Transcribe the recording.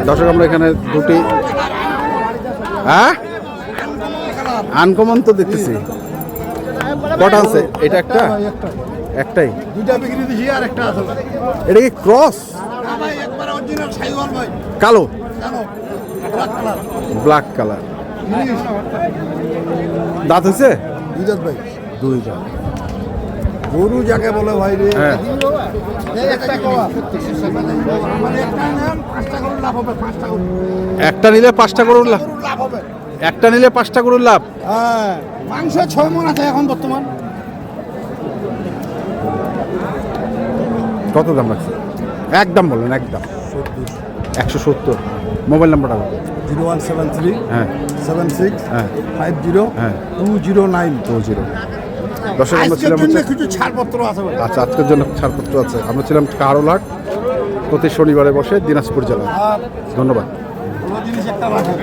দর্শক আমরা এখানে দুটি আনকমন তো দেখতেছি। কটা আছে? এটা একটা, একটাই। দুইটা বিক্রি দিছি আর একটা আছে। এটা কি ক্রস? ভাই একবার অরিজিনাল সাইওয়াল ভাই। কালো, জানো ব্ল্যাক কালার। Black colour. দাঁত হয়েছে? দুই দাঁত ভাই। দুই দাঁত। গরু যাকে বলে ভাই রে। হ্যাঁ। একটা কলা। মানে একটা নেন 5টা গরুর লাভ হবে, 5টা গরু। একটা নিলে 5টা গরুর লাভ। গরুর লাভ হবে। একটা নিলে 5টা গরুর লাভ। হ্যাঁ, মাংস 6 মণ আছে এখন বর্তমান। কত দাম রাখছে? একদম বলেন, একদম 170। মোবাইল নাম্বারটা বলুন। 0173 হ্যাঁ 76 হ্যাঁ 50 হ্যাঁ 209 20। দর্শক আমরা আজকের ছিলাম জন্য হচ্ছে, কিছু ছাড়পত্র আছে ভাই। আচ্ছা আজকের জন্য ছাড়পত্র আছে। আমরা ছিলাম কারোলহাট, প্রতি শনিবারে বসে, দিনাজপুর জেলা। আর ধন্যবাদ। কোনো জিনিস একটা রাখে।